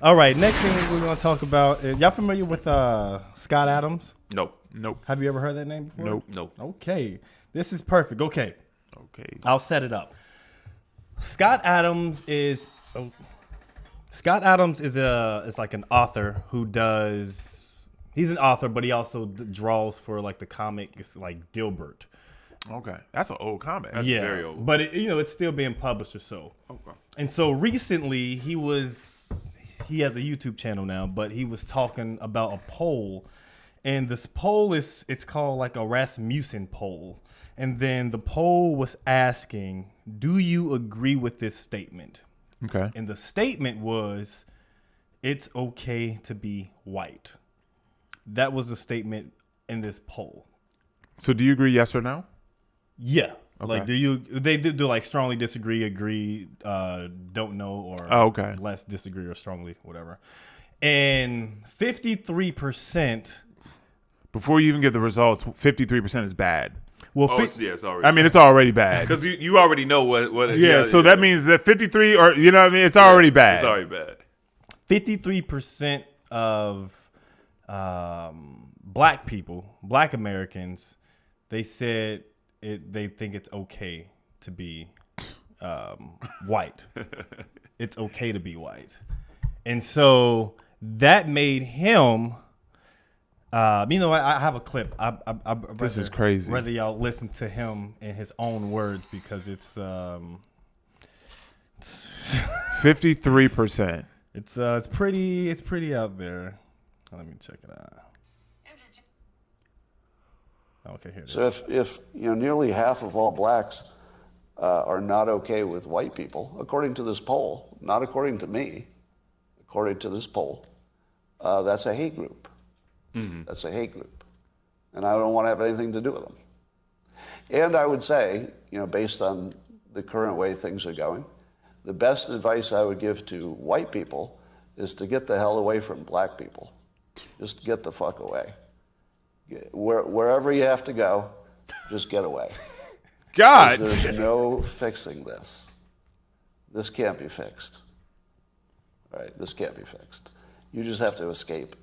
All right, next thing we're gonna talk about. Y'all familiar with Scott Adams? Nope. Have you ever heard that name before? Nope. Okay, this is perfect. Okay, Okay. I'll set it up. Scott Adams is like an author who does. He's an author, but he also draws for like the comics like Dilbert. Okay. That's an old comic. That's very old. But it's still being published or so. Okay. And so recently he has a YouTube channel now, but he was talking about a poll, and this poll it's called like a Rasmussen poll. And then the poll was asking, do you agree with this statement? Okay. And the statement was, it's okay to be white. That was the statement in this poll. So do you agree, yes or no? Yeah. Okay. Like, they do like strongly disagree, agree, don't know, or okay. less disagree or strongly, whatever. And 53%. Before you even get the results, 53% is bad. Well, It's already. I mean, it's already bad. because you already know what. Yeah, so that means that 53, or you know what I mean, it's already bad. It's already bad. 53% of Black Americans, they said they think it's okay to be white. It's okay to be white, and so that made him. I have a clip. This is crazy. Whether y'all listen to him in his own words, because it's 53%. it's pretty out there. Let me check it out. Okay, here it is. So if nearly half of all blacks are not okay with white people, according to this poll, not according to me, according to this poll, that's a hate group. Mm-hmm. That's a hate group, and I don't want to have anything to do with them. And I would say, based on the current way things are going, the best advice I would give to white people is to get the hell away from black people. Just get the fuck away. Wherever you have to go, just get away. God. There's no fixing this. This can't be fixed. All right, this can't be fixed. You just have to escape.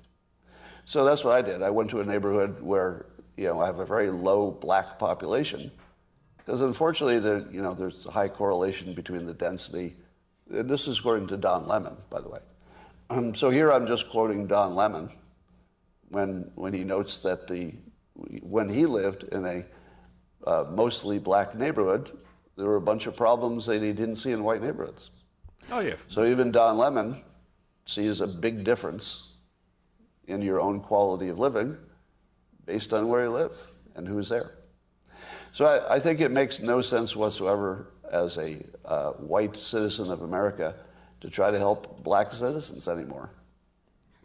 So that's what I did. I went to a neighborhood where, I have a very low black population, because unfortunately, there's a high correlation between the density. And this is according to Don Lemon, by the way. So here I'm just quoting Don Lemon when he notes that when he lived in a mostly black neighborhood, there were a bunch of problems that he didn't see in white neighborhoods. Oh yeah. So even Don Lemon sees a big difference in your own quality of living based on where you live and who's there. So I think it makes no sense whatsoever as a white citizen of America to try to help black citizens anymore.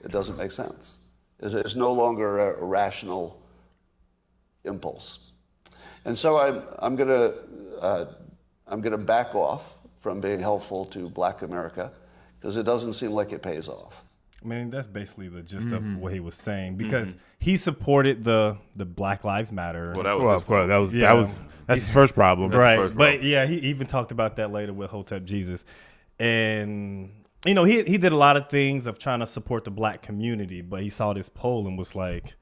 It doesn't make sense. It's no longer a rational impulse. And so I'm gonna back off from being helpful to black America, because it doesn't seem like it pays off. I mean, that's basically the gist of what he was saying, because he supported the Black Lives Matter. Well, that was his fault. That's his first problem. right. first But yeah, he even talked about that later with Hotep Jesus. And, he did a lot of things of trying to support the black community, but he saw this poll and was like,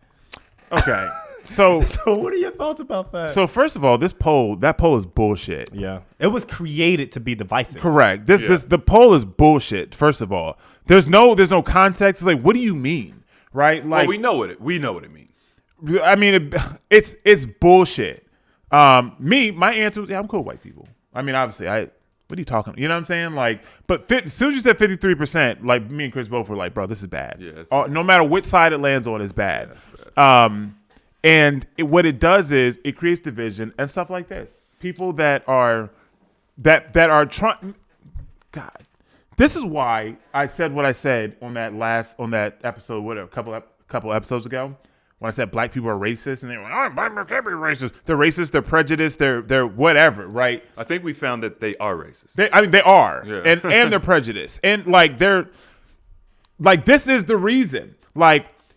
Okay. So what are your thoughts about that? So first of all, that poll is bullshit. Yeah. It was created to be divisive. Correct. The poll is bullshit. First of all, there's no context. It's like, what do you mean, right? Like, we know what it means. I mean, it's bullshit. My answer was, I'm cool with white people. I mean, obviously, what are you talking? You know what I'm saying? Like, but as soon as you said 53%, like me and Chris both were like, bro, this is bad. Yeah, no matter which side it lands on, it's bad. Yeah, What it does is it creates division and stuff like this. People that are trying. God, this is why I said what I said on that episode, whatever, couple episodes ago, when I said black people are racist, and they were like, "Oh, black people can't be racist. They're racist. They're prejudiced. They're whatever." Right? I think we found that they are racist. They are, Yeah. and they're prejudiced, and they're this is the reason.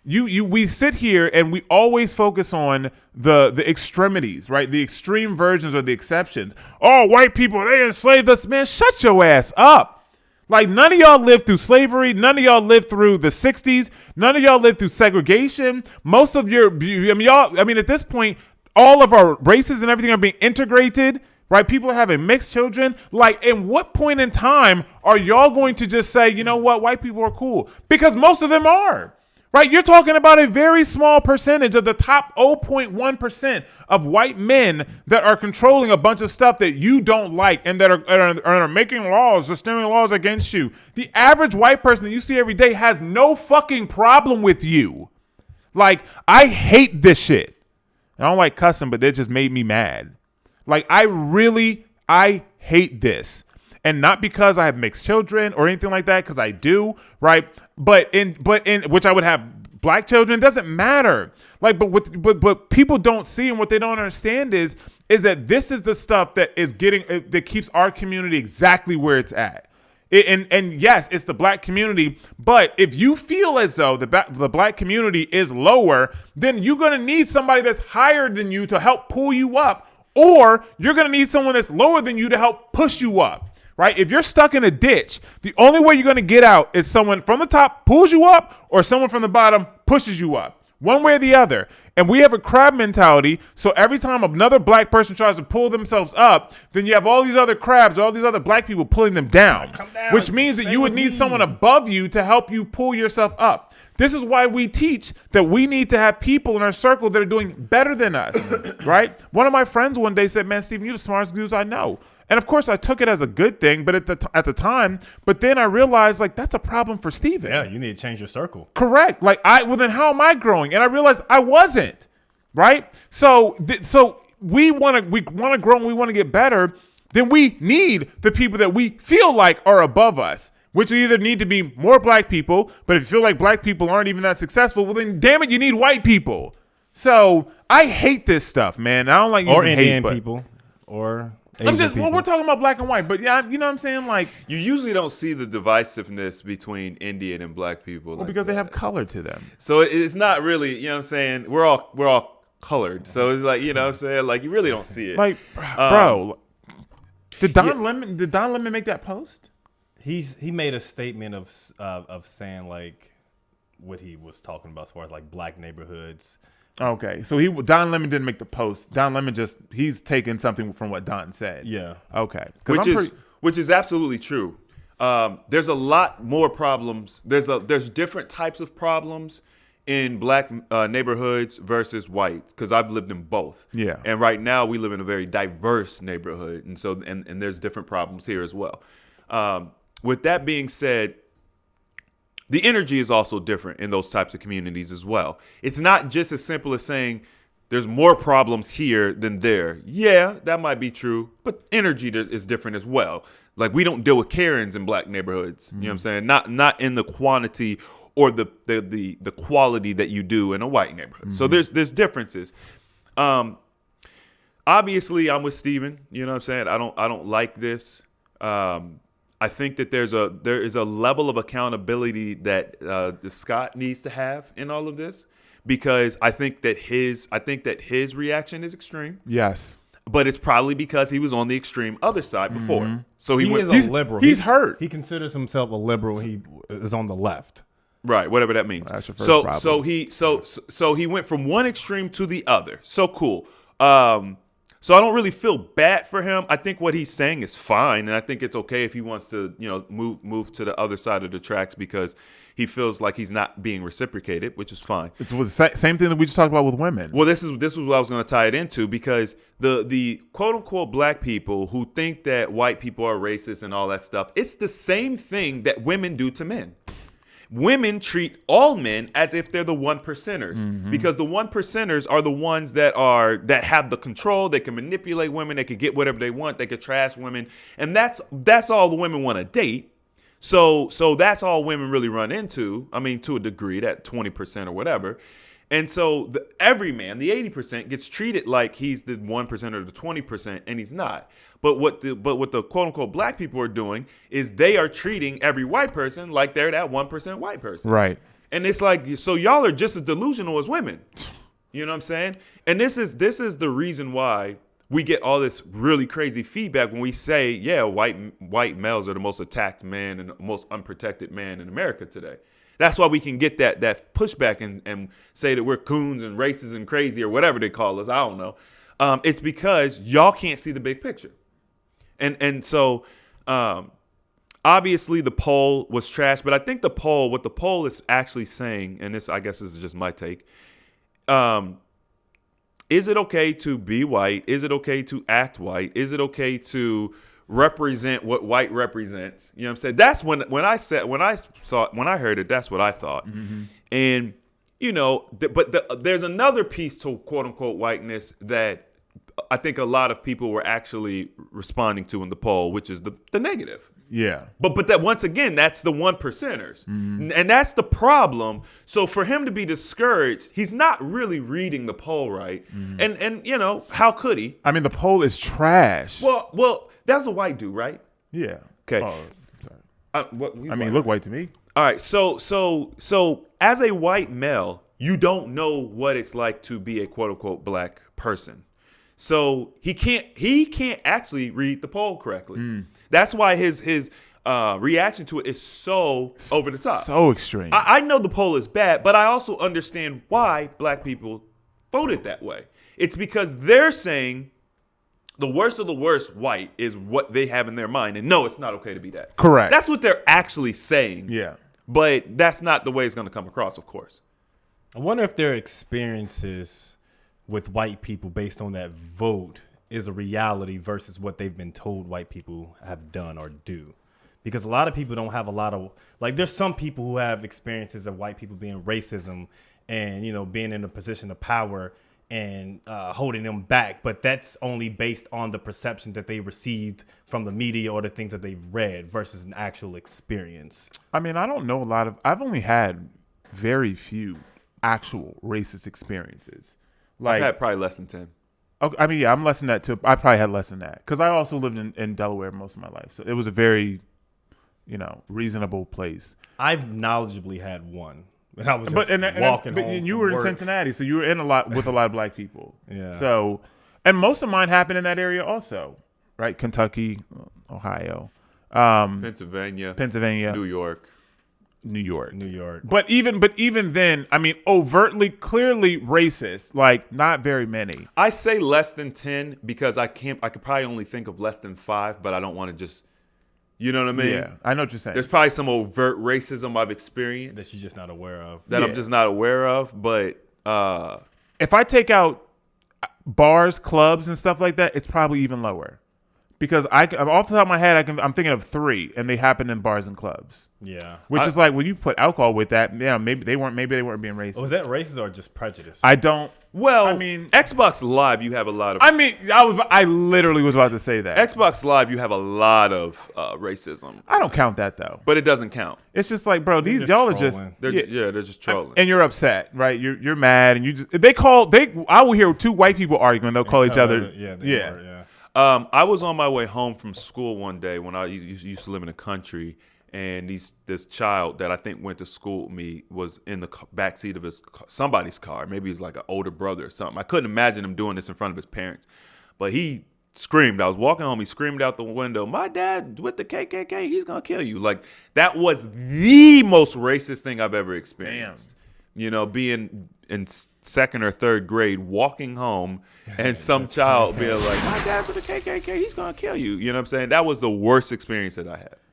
We sit here and we always focus on the extremities, right? The extreme versions or the exceptions. Oh, white people, they enslaved us, man. Shut your ass up. Like, none of y'all lived through slavery. None of y'all lived through the 60s. None of y'all lived through segregation. Most of your, at this point, all of our races and everything are being integrated, right? People are having mixed children. Like, in what point in time are y'all going to just say, you know what, white people are cool? Because most of them are. Right, you're talking about a very small percentage of the top 0.1% of white men that are controlling a bunch of stuff that you don't like and that are making laws, systemic laws against you. The average white person that you see every day has no fucking problem with you. Like, I hate this shit. I don't like cussing, but that just made me mad. Like, I hate this. And not because I have mixed children or anything like that, because I do, right? But in which I would have black children, it doesn't matter. Like, but people don't see, and what they don't understand is that this is the stuff that that keeps our community exactly where it's at. And yes, it's the black community, but if you feel as though the black community is lower, then you're gonna need somebody that's higher than you to help pull you up, or you're gonna need someone that's lower than you to help push you up. Right? If you're stuck in a ditch, the only way you're going to get out is someone from the top pulls you up or someone from the bottom pushes you up. One way or the other. And we have a crab mentality. So every time another black person tries to pull themselves up, then you have all these other crabs, all these other black people pulling them down. Which means that you would need someone above you to help you pull yourself up. This is why we teach that we need to have people in our circle that are doing better than us. Right? One of my friends one day said, man, Steven, you're the smartest dudes I know. And of course, I took it as a good thing, but at the time, but then I realized, like, that's a problem for Steven. Yeah, you need to change your circle. Correct. Like, then how am I growing? And I realized I wasn't, right? So we want to grow and we want to get better. Then we need the people that we feel like are above us, which either need to be more black people, but if you feel like black people aren't even that successful, well, then damn it, you need white people. So I hate this stuff, man. I don't like using Indian hate, people, or we're talking about black and white, but yeah, you know what I'm saying? Like, You usually don't see the divisiveness between Indian and black people. well, because they have color to them. So it's not really, you know what I'm saying? We're all colored. So it's like, you know what I'm saying? Like, you really don't see it. Like, bro, did Don Lemon make that post? He made a statement of saying, like, what he was talking about as far as like black neighborhoods. Okay, so Don Lemon didn't make the post. Don Lemon he's taken something from what Don said. Yeah. Okay. Which is absolutely true. There's a lot more problems. There's different types of problems in black neighborhoods versus white, because I've lived in both. Yeah. And right now we live in a very diverse neighborhood, and so and there's different problems here as well. With that being said, the energy is also different in those types of communities as well. It's not just as simple as saying there's more problems here than there. Yeah, that might be true, but energy is different as well. Like, we don't deal with Karens in black neighborhoods. Mm-hmm. You know what I'm saying? Not in the quantity or the quality that you do in a white neighborhood. Mm-hmm. So there's differences. Obviously, I'm with Steven. You know what I'm saying? I don't like this. I think that there is a level of accountability that Scott needs to have in all of this, because I think that his reaction is extreme. Yes, but it's probably because he was on the extreme other side before. Mm-hmm. So he's a liberal. He's hurt. He considers himself a liberal. He is on the left. Right, whatever that means. That's your first problem. So he went from one extreme to the other. So cool. So I don't really feel bad for him. I think what he's saying is fine, and I think it's okay if he wants to, move to the other side of the tracks because he feels like he's not being reciprocated, which is fine. It's the same thing that we just talked about with women. Well, this was what I was going to tie it into, because the quote unquote black people who think that white people are racist and all that stuff, it's the same thing that women do to men. Women treat all men as if they're the 1%ers, because the 1%ers are the ones that have the control. They can manipulate women. They can get whatever they want. They can trash women, and that's all the women want to date. So that's all women really run into. I mean, to a degree, that 20% or whatever. And so every man, the 80%, gets treated like he's the 1% or the 20%, and he's not. But what the quote unquote black people are doing is they are treating every white person like they're that 1% white person. Right. And it's like, so y'all are just as delusional as women. You know what I'm saying? And this is the reason why we get all this really crazy feedback when we say, yeah, white males are the most attacked man and the most unprotected man in America today. That's why we can get that pushback and say that we're coons and racist and crazy or whatever they call us. I don't know. It's because y'all can't see the big picture. And so obviously the poll was trash, but I think what the poll is actually saying, and this, I guess this is just my take, is it okay to be white? Is it okay to act white? Is it okay to represent what white represents? You know what I'm saying? That's when I heard it, that's what I thought. Mm-hmm. And there's another piece to quote unquote whiteness that I think a lot of people were actually responding to in the poll, which is the negative. Yeah. But that once again, that's the 1%ers. Mm-hmm. And that's the problem. So for him to be discouraged, he's not really reading the poll right. Mm-hmm. And how could he? I mean, the poll is trash. Well, that was a white dude, right? Yeah. Okay. Oh, sorry. He looked white to me. All right. So as a white male, you don't know what it's like to be a quote unquote black person. So he can't actually read the poll correctly. Mm. That's why his reaction to it is so over the top. So extreme. I know the poll is bad, but I also understand why black people voted that way. It's because they're saying the worst of the worst white is what they have in their mind. And no, it's not okay to be that. Correct. That's what they're actually saying. Yeah. But that's not the way it's going to come across, of course. I wonder if their experiences with white people based on that vote is a reality versus what they've been told white people have done or do. Because a lot of people don't have a lot of, like, there's some people who have experiences of white people being racism and, being in a position of power and holding them back. But that's only based on the perception that they received from the media or the things that they've read versus an actual experience. I mean, I don't know I've only had very few actual racist experiences. I've had probably less than 10. Okay, I mean, yeah, I'm less than that too. I probably had less than that because I also lived in Delaware most of my life, so it was a very, reasonable place. I've knowledgeably had one, and I was just walking home. And you were in Cincinnati, so you were in a lot of black people. Yeah. So, and most of mine happened in that area also, right? Kentucky, Ohio, Pennsylvania, New York. But even then, I mean, overtly, clearly racist, like not very many. I say less than 10 because I could probably only think of less than 5, but I don't want to just, you know what I mean? Yeah, I know what you're saying. There's probably some overt racism I've experienced that you're just not aware of. I'm just not aware of. But if I take out bars, clubs, and stuff like that, it's probably even lower. Because off the top of my head, I'm thinking of 3, and they happen in bars and clubs. Yeah, which is like when you put alcohol with that, maybe they weren't being racist. Was that racist or just prejudice? I don't. Well, I mean, Xbox Live, you have a lot of. I mean, I literally was about to say that. Xbox Live, you have a lot of racism. I don't count that though. But it doesn't count. It's just like, bro, y'all are just. They're just trolling. And you're upset, right? You're mad, and you just I will hear 2 white people arguing. They'll call each other. Yeah. I was on my way home from school one day when I used to live in the country, and this child that I think went to school with me was in the backseat of somebody's car. Maybe he's like an older brother or something. I couldn't imagine him doing this in front of his parents, but he screamed. I was walking home. He screamed out the window, "My dad with the KKK, he's gonna kill you!" Like that was the most racist thing I've ever experienced. Damn. Being in 2nd or 3rd grade, walking home, and some child being like, "My dad with the KKK, he's gonna kill you." You know what I'm saying? That was the worst experience that I had.